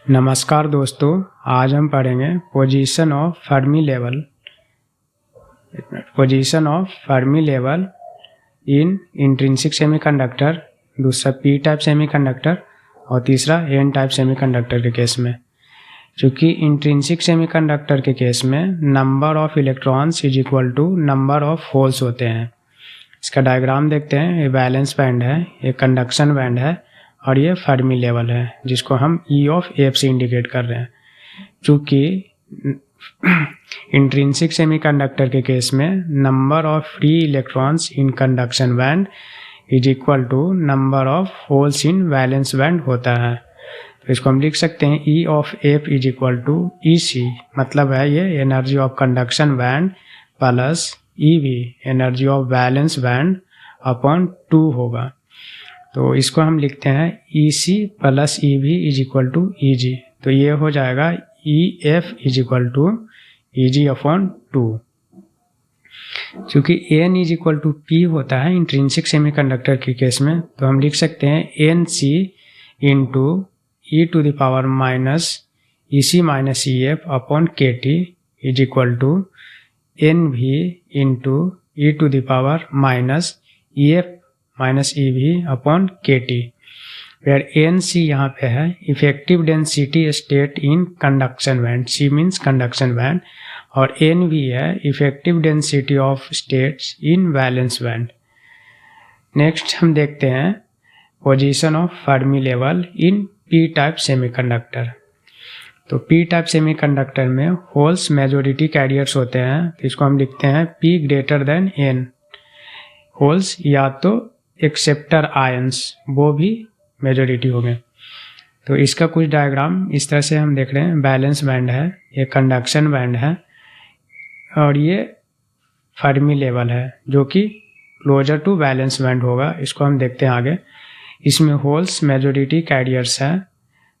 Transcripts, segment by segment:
नमस्कार दोस्तों, आज हम पढ़ेंगे position of Fermi level in intrinsic semiconductor, दूसरा पी टाइप सेमीकंडक्टर और तीसरा एन टाइप सेमीकंडक्टर के केस में। चूँकि इंट्रिंसिक सेमीकंडक्टर के केस में number of electrons is equal to number of holes होते हैं। इसका डायग्राम देखते हैं। ये बैलेंस बैंड है, ये कंडक्शन बैंड है और ये फर्मी लेवल है जिसको हम ई ऑफ एफ से इंडिकेट कर रहे हैं। चूँकि इंट्रिंसिक सेमीकंडक्टर के केस में number of free electrons in conduction band is equal to number of holes in valence band होता है। तो इसको हम लिख सकते हैं E of F is equal to E C, मतलब है ये energy of conduction band plus E V energy of valence band upon 2 होगा। तो इसको हम लिखते हैं E C plus E V is equal to E G. तो ये हो जाएगा E F is equal to E G upon 2। चूँकि N is equal to P होता है इंट्रिंसिक सेमीकंडक्टर के केस में, तो हम लिख सकते हैं N C into E to the power minus E C minus E F upon K T is equal to N V into E to the power minus E F minus E V upon K T, where N C यहाँ पे है effective density state in conduction band, C means conduction band, और N V है effective density of states in valence band. Next हम देखते हैं position of Fermi level in P type semiconductor. तो P type semiconductor में holes majority carriers होते हैं, तो इसको हम लिखते हैं P greater than N. Holes या तो एक्सेप्टर आयंस, वो भी मेजॉरिटी हो गए। तो इसका कुछ डायग्राम इस तरह से हम देख रहे हैं। बैलेंस बैंड है, ये कंडक्शन बैंड है और ये फर्मी लेवल है जो कि क्लोजर टू बैलेंस बैंड होगा। इसको हम देखते हैं आगे। इसमें होल्स मेजॉरिटी कैरियर्स है,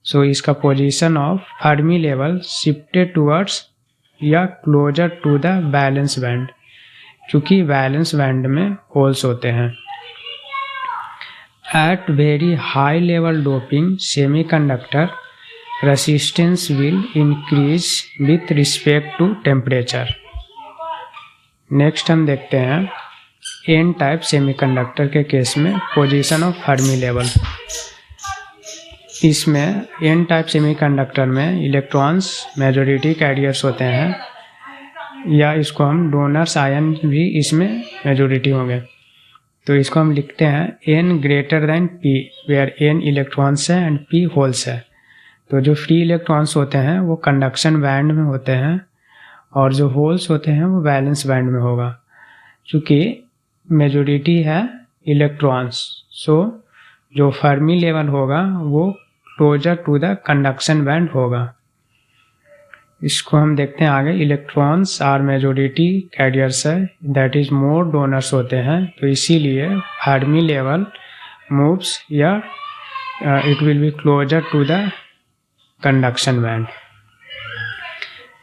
सो इसका position of Fermi level shifted towards या closer to the balance band, चूँकि बैलेंस बैंड में होल्स होते हैं। At very high level doping, semiconductor resistance will increase with respect to temperature. Next हम देखते हैं N टाइप सेमीकंडक्टर के case में पोजीशन ऑफ फर्मी लेवल। इसमें N टाइप सेमीकंडक्टर में इलेक्ट्रॉन्स मेजॉरिटी कैरियर्स होते हैं, या इसको हम डोनर्स आयन भी इसमें मेजॉरिटी होंगे। तो इसको हम लिखते हैं n greater than p, where n electrons है एंड p होल्स है। तो जो फ्री इलेक्ट्रॉन्स होते हैं वो कंडक्शन बैंड में होते हैं और जो होल्स होते हैं वो वैलेंस बैंड में होगा। चूँकि मेजॉरिटी है इलेक्ट्रॉन्स, सो जो फर्मी लेवल होगा वो closer to the conduction band होगा। इसको हम देखते हैं आगे। इलेक्ट्रॉन्स आर मेजॉरिटी कैरियर्स है, दैट इज मोर डोनर्स होते हैं, तो इसीलिए फर्मी लेवल मूव्स या it will be closer to the conduction band.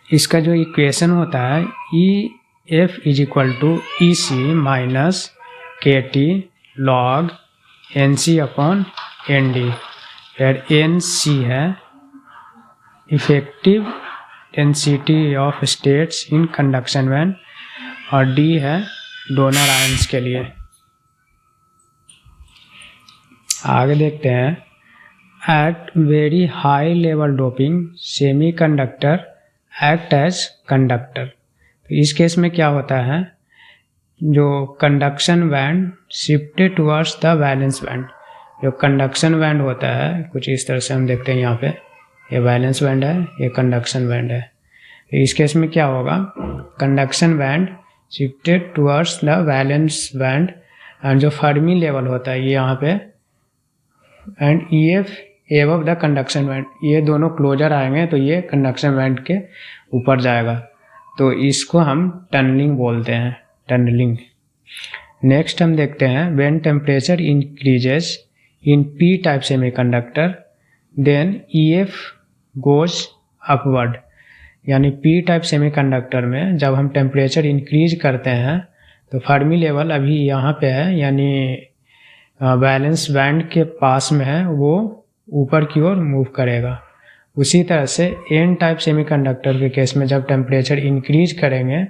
इसका जो इक्वेशन होता है E F is equal to E C minus K T log N C upon N D, फिर एन सी है effective density of states in conduction band और D है donor ions के लिए। आगे देखते हैं at very high level doping semiconductor act as conductor. तो इस केस में क्या होता है, जो conduction band shifted towards the valence band. जो कंडक्शन बैंड होता है कुछ इस तरह से हम देखते हैं, यहाँ पे ये वैलेंस बैंड है, ये कंडक्शन बैंड है। तो इस केस में क्या होगा, conduction band shifted towards the valence band and जो फर्मी लेवल होता है ये यहाँ पे and E F above the conduction band, ये दोनों क्लोजर आएंगे तो ये कंडक्शन बैंड के ऊपर जाएगा। तो इसको हम टनलिंग बोलते हैं, टनलिंग। नेक्स्ट हम देखते हैं when temperature increases in P type semiconductor then E F goes upward. यानी पी टाइप सेमीकंडक्टर में जब हम टेम्परेचर इंक्रीज करते हैं तो फर्मी लेवल अभी यहाँ पे है, यानी बैलेंस बैंड के पास में है, वो ऊपर की ओर मूव करेगा उसी तरह से एन टाइप सेमीकंडक्टर के केस में जब टेम्परेचर इंक्रीज करेंगे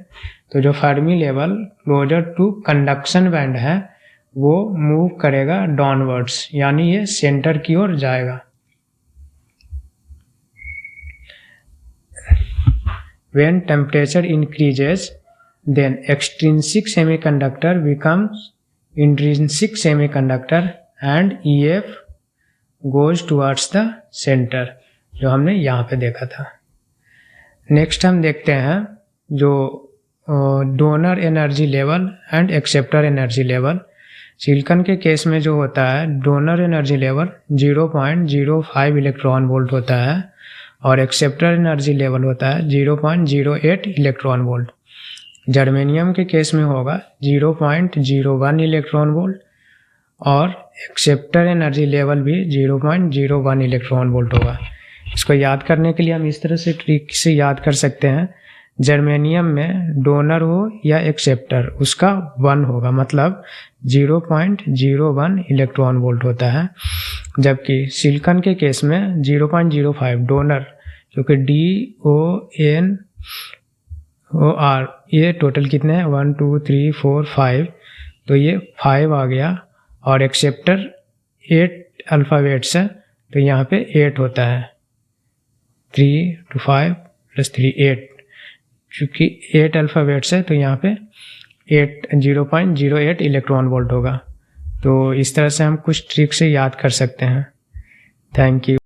तो जो Fermi level closer to conduction band है वो मूव करेगा डाउनवर्ड्स, यानी ये सेंटर की ओर जाएगा। When temperature increases, then extrinsic semiconductor becomes intrinsic semiconductor and EF goes towards the center, जो हमने यहाँ पे देखा था। नेक्स्ट हम देखते हैं जो donor energy level and acceptor energy level. Silicon के केस में जो होता है donor energy level 0.05 electron volt होता है और एक्सेप्टर एनर्जी लेवल होता है 0.08 इलेक्ट्रॉन वोल्ट। जर्मेनियम के केस में होगा 0.01 इलेक्ट्रॉन वोल्ट और एक्सेप्टर एनर्जी लेवल भी 0.01 इलेक्ट्रॉन वोल्ट होगा। इसको याद करने के लिए हम इस तरह से ट्रिक से याद कर सकते हैं, जर्मेनियम में डोनर हो या एक्सेप्टर उसका 1 होगा, मतलब 0.01 इलेक्ट्रॉन वोल्ट होता है, जबकि सिलिकॉन के केस में 0.05 डोनर, क्योंकि DONOR ये टोटल कितने हैं 1 2 3 4 5, तो ये 5 आ गया और एक्सेप्टर 8 अल्फ़ाबेट्स है तो यहाँ पे 8 होता है, 3 to 5 + 3 8, चूँकि 8 अल्फ़ाबेट्स है तो यहाँ पे 0.08 इलेक्ट्रॉन वोल्ट होगा। तो इस तरह से हम कुछ ट्रिक से याद कर सकते हैं। Thank you.